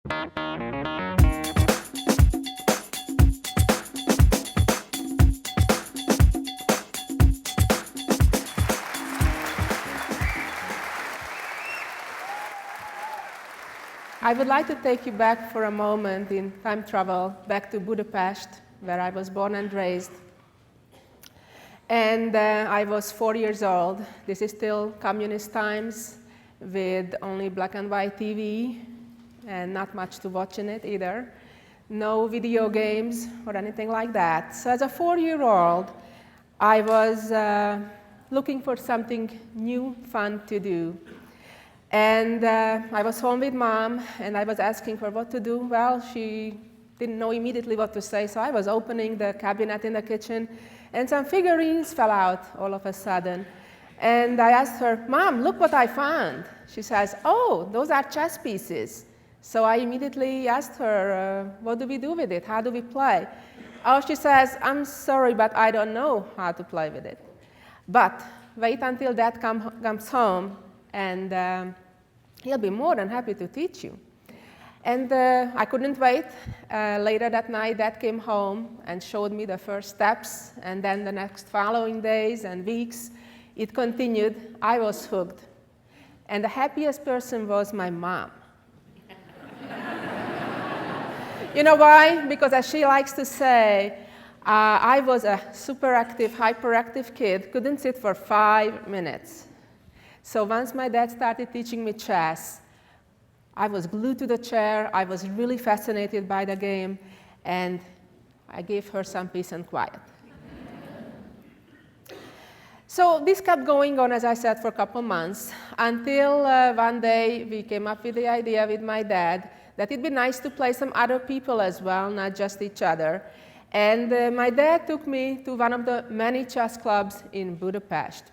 I would like to take you back for a moment in time travel, back to Budapest, where I was born and raised. And I was 4 years old. This is still communist times with only black and white TV and not much to watch in it either. No video games or anything like that. So as a 4-year-old, I was looking for something new, fun to do. And I was home with Mom, and I was asking her what to do. Well, she didn't know immediately what to say, so I was opening the cabinet in the kitchen, and some figurines fell out all of a sudden. And I asked her, Mom, look what I found. She says, oh, those are chess pieces. So I immediately asked her, what do we do with it? How do we play? Oh, she says, I'm sorry, but I don't know how to play with it. But wait until Dad comes home, and he'll be more than happy to teach you. And I couldn't wait. Later that night, Dad came home and showed me the first steps, and then the next following days and weeks, it continued. I was hooked. And the happiest person was my mom. You know why? Because as she likes to say, I was a super active, hyperactive kid, couldn't sit for 5 minutes. So once my dad started teaching me chess, I was glued to the chair, I was really fascinated by the game, and I gave her some peace and quiet. So this kept going on, as I said, for a couple months, until one day we came up with the idea with my dad that it'd be nice to play some other people as well, not just each other. And my dad took me to one of the many chess clubs in Budapest.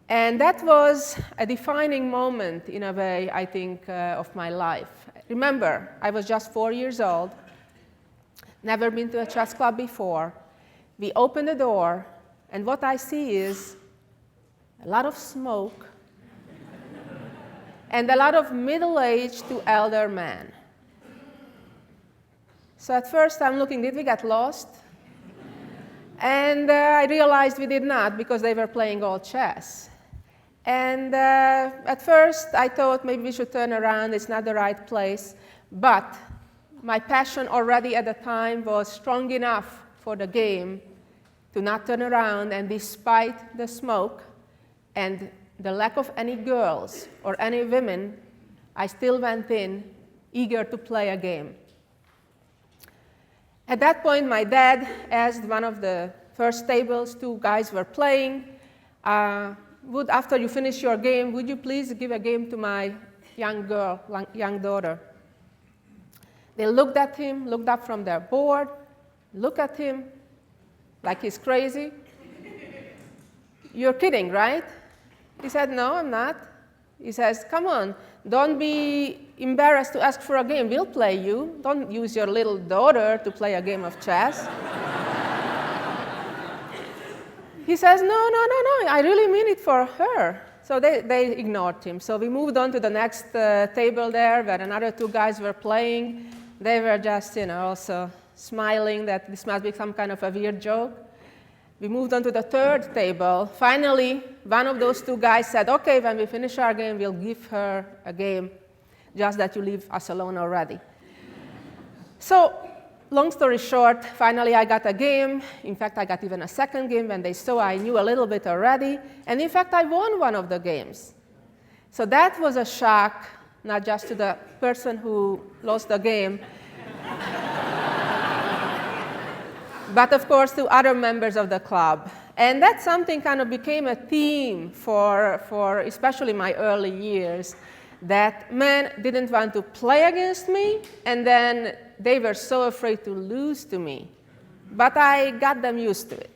And that was a defining moment, in a way, I think, of my life. Remember, I was just 4 years old, never been to a chess club before. We open the door, and what I see is a lot of smoke and a lot of middle-aged to elder men. So at first I'm looking, did we get lost? And I realized we did not, because they were playing all chess. And at first, I thought maybe we should turn around, it's not the right place. But my passion already at the time was strong enough for the game to not turn around, and despite the smoke and the lack of any girls or any women, I still went in, eager to play a game. At that point, my dad asked one of the first tables, 2 guys were playing, after you finish your game, would you please give a game to my young daughter? They looked at him, looked up from their board, looked at him like he's crazy. You're kidding, right? He said, no, I'm not. He says, come on, don't be embarrassed to ask for a game. We'll play you. Don't use your little daughter to play a game of chess. He says, no, I really mean it for her. So they ignored him. So we moved on to the next table there, where another 2 guys were playing. They were just, also smiling that this must be some kind of a weird joke. We moved on to the 3rd table. Finally, one of those 2 guys said, okay, when we finish our game, we'll give her a game, just that you leave us alone already. So, long story short, finally I got a game. In fact, I got even a second game when they saw I knew a little bit already. And in fact, I won one of the games. So that was a shock, not just to the person who lost the game, but of course to other members of the club. And that something kind of became a theme for especially my early years, that men didn't want to play against me, and then they were so afraid to lose to me. But I got them used to it.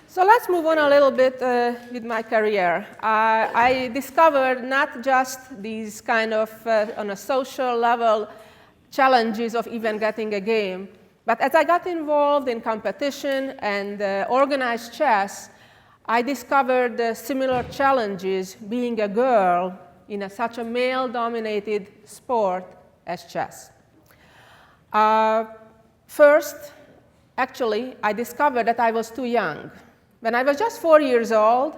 So let's move on a little bit with my career. I discovered not just these kind of, on a social level, challenges of even getting a game, But as I got involved in competition and organized chess, I discovered similar challenges being a girl in such a male-dominated sport as chess. First, actually, I discovered that I was too young. When I was just 4 years old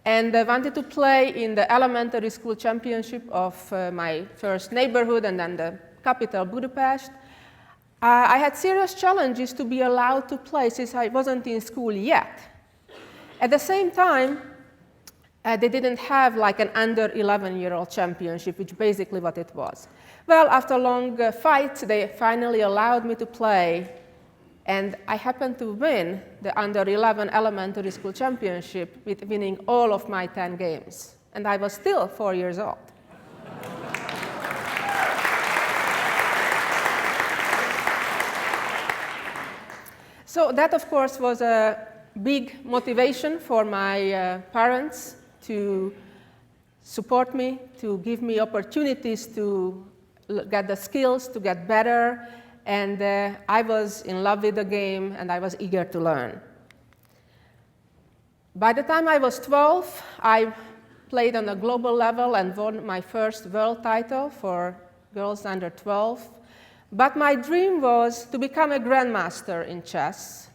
and wanted to play in the elementary school championship of my first neighborhood and then the capital, Budapest, I had serious challenges to be allowed to play since I wasn't in school yet. At the same time, they didn't have like an under 11-year-old championship, which basically what it was. Well, after long fights, they finally allowed me to play, and I happened to win the under 11 elementary school championship with winning all of my 10 games. And I was still 4 years old. So that, of course, was a big motivation for my parents to support me, to give me opportunities to get the skills, to get better, and I was in love with the game, and I was eager to learn. By the time I was 12, I played on a global level and won my first world title for girls under 12. But my dream was to become a grandmaster in chess.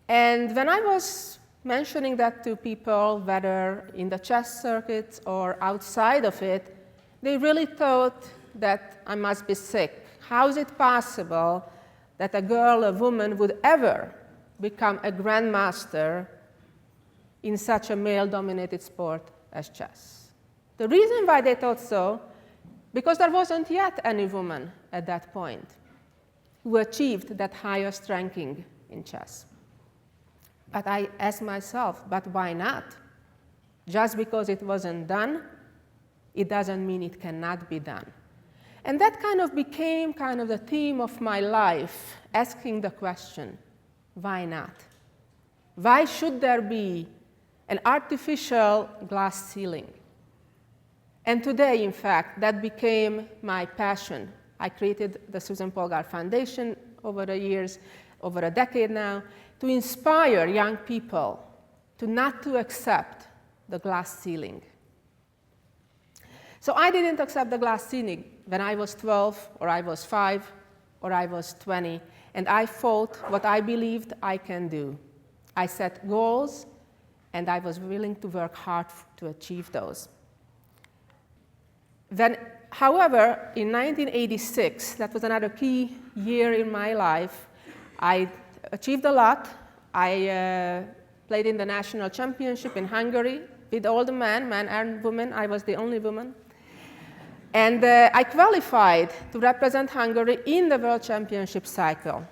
And when I was mentioning that to people, whether in the chess circuits or outside of it, they really thought that I must be sick. How is it possible that a girl, a woman, would ever become a grandmaster in such a male-dominated sport as chess? The reason why they thought so, because there wasn't yet any woman at that point who achieved that highest ranking in chess. But I asked myself, but why not? Just because it wasn't done, it doesn't mean it cannot be done. And that kind of became kind of the theme of my life, asking the question, why not? Why should there be an artificial glass ceiling? And today, in fact, that became my passion. I created the Susan Polgar Foundation over the years, over a decade now, to inspire young people to not to accept the glass ceiling. So I didn't accept the glass ceiling when I was 12, or I was 5, or I was 20, and I fought what I believed I can do. I set goals, and I was willing to work hard to achieve those. However, in 1986, that was another key year in my life, I achieved a lot. I played in the national championship in Hungary with all the men and women. I was the only woman. And I qualified to represent Hungary in the World Championship cycle.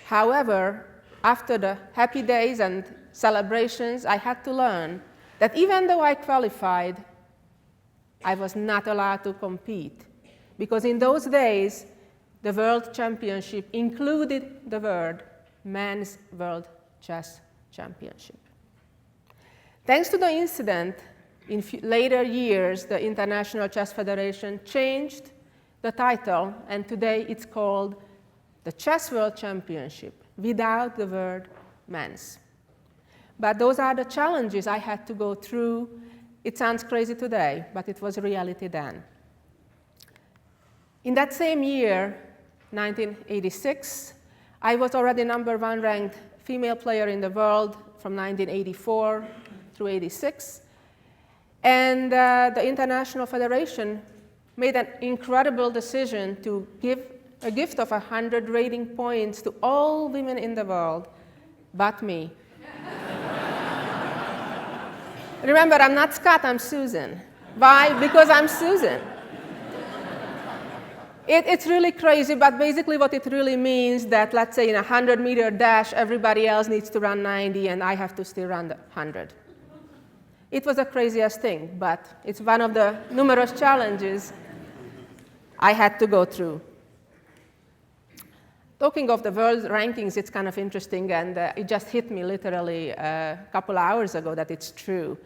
However, after the happy days and celebrations, I had to learn that even though I qualified, I was not allowed to compete. Because in those days, the World Championship included the word Men's World Chess Championship. Thanks to the incident, in later years, the International Chess Federation changed the title, and today it's called the Chess World Championship, without the word men's. But those are the challenges I had to go through. It sounds crazy today, but it was reality then. In that same year, 1986, I was already #1 ranked female player in the world from 1984 through 86. And the International Federation made an incredible decision to give a gift of 100 rating points to all women in the world, but me. Remember, I'm not Scott, I'm Susan. Why? Because I'm Susan. It's really crazy, but basically what it really means that, let's say, in a 100-meter dash, everybody else needs to run 90, and I have to still run the 100. It was the craziest thing, but it's one of the numerous challenges I had to go through. Talking of the world rankings, it's kind of interesting, and it just hit me literally a couple hours ago that it's true.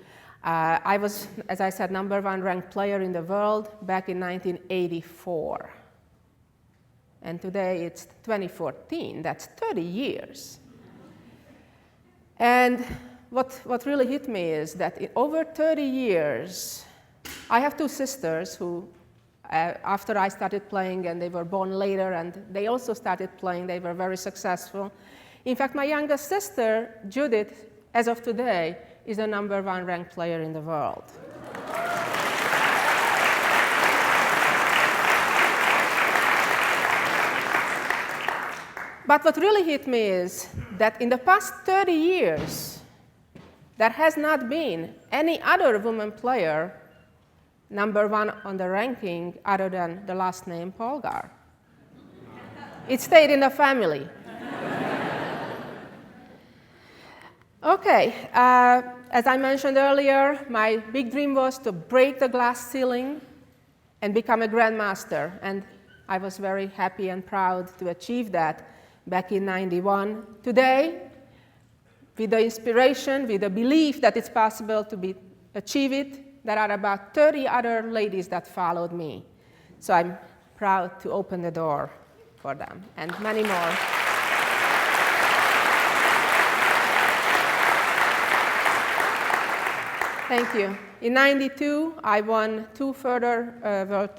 I was, as I said, #1 ranked player in the world back in 1984. and today it's 2014. That's 30 years. And what really hit me is that in over 30 years, I have two sisters who, after I started playing, and they were born later, and they also started playing, they were very successful. In fact, my youngest sister, Judith, as of today, is the #1 ranked player in the world. But what really hit me is that in the past 30 years, there has not been any other woman player #1 on the ranking other than the last name Polgar. It stayed in the family. Okay, as I mentioned earlier, my big dream was to break the glass ceiling and become a grandmaster, and I was very happy and proud to achieve that back in '91. Today, with the inspiration, with the belief that it's possible to achieve it, there are about 30 other ladies that followed me. So I'm proud to open the door for them, and many more. Thank you. In '92, I won 2 further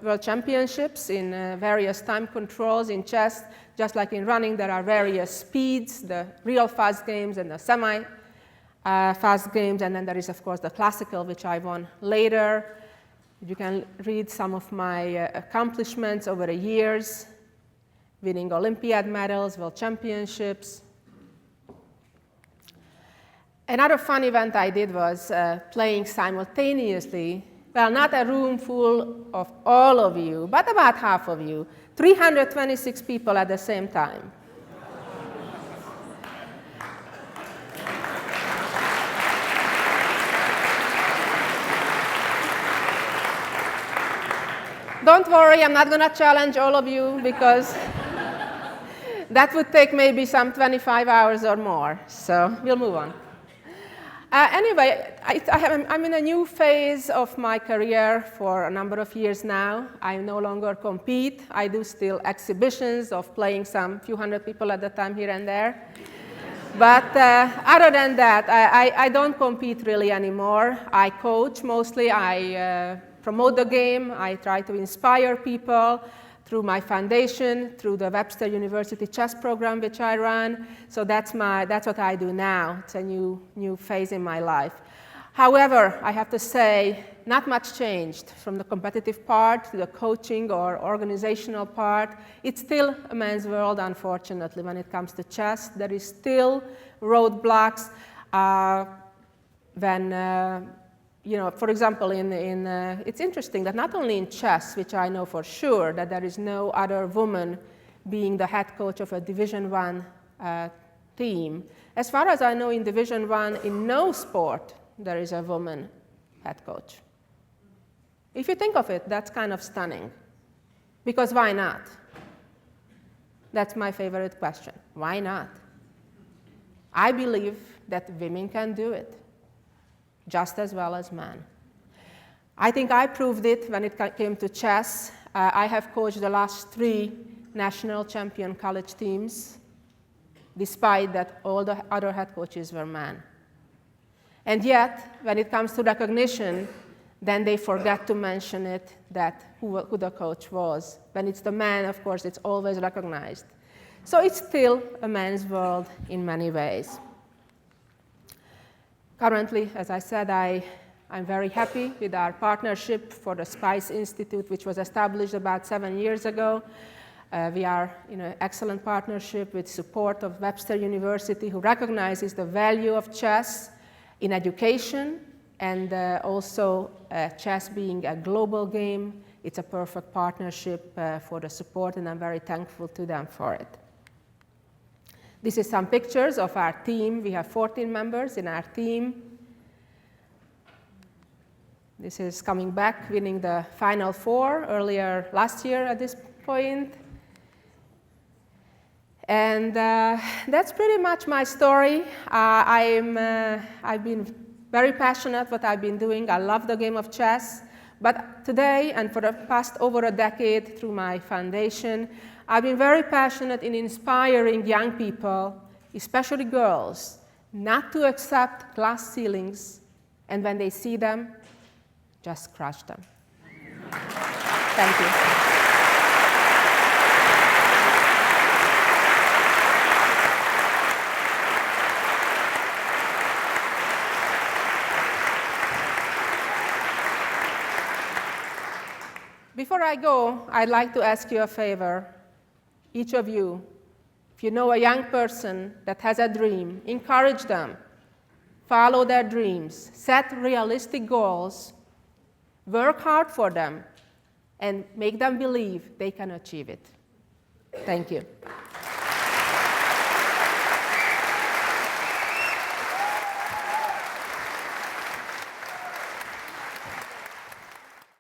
world championships in various time controls in chess. Just like in running, there are various speeds, the real fast games and the semi-fast games, and then there is, of course, the classical, which I won later. You can read some of my accomplishments over the years, winning Olympiad medals, world championships. Another fun event I did was playing simultaneously, well, not a room full of all of you, but about half of you, 326 people at the same time. Don't worry, I'm not going to challenge all of you, because that would take maybe some 25 hours or more, so we'll move on. Anyway, I'm in a new phase of my career for a number of years now. I no longer compete. I do still exhibitions of playing some few hundred people at a time here and there. But other than that, I don't compete really anymore. I coach mostly. I promote the game. I try to inspire people through my foundation, through the Webster University chess program, which I run. So that's what I do now. It's a new phase in my life. However, I have to say, not much changed from the competitive part to the coaching or organizational part. It's still a man's world, unfortunately, when it comes to chess. There is still roadblocks for example, it's interesting that not only in chess, which I know for sure that there is no other woman being the head coach of a Division I team. As far as I know, in Division I, in no sport, there is a woman head coach. If you think of it, that's kind of stunning. Because why not? That's my favorite question. Why not? I believe that women can do it just as well as men. I think I proved it when it came to chess. I have coached the last 3 national champion college teams, despite that all the other head coaches were men. And yet, when it comes to recognition, then they forget to mention it, that who the coach was. When it's the man, of course, it's always recognized. So it's still a man's world in many ways. Currently, as I said, I'm very happy with our partnership for the Spice Institute, which was established about 7 years ago. We are in an excellent partnership with support of Webster University, who recognizes the value of chess in education, and also chess being a global game. It's a perfect partnership for the support, and I'm very thankful to them for it. This is some pictures of our team. We have 14 members in our team. This is coming back, winning the Final Four earlier last year at this point. And that's pretty much my story. I've been very passionate what I've been doing. I love the game of chess. But today, and for the past over a decade through my foundation, I've been very passionate in inspiring young people, especially girls, not to accept glass ceilings, and when they see them, just crush them. Thank you. Before I go, I'd like to ask you a favor. Each of you, if you know a young person that has a dream, encourage them. Follow their dreams. Set realistic goals. Work hard for them. And make them believe they can achieve it. Thank you.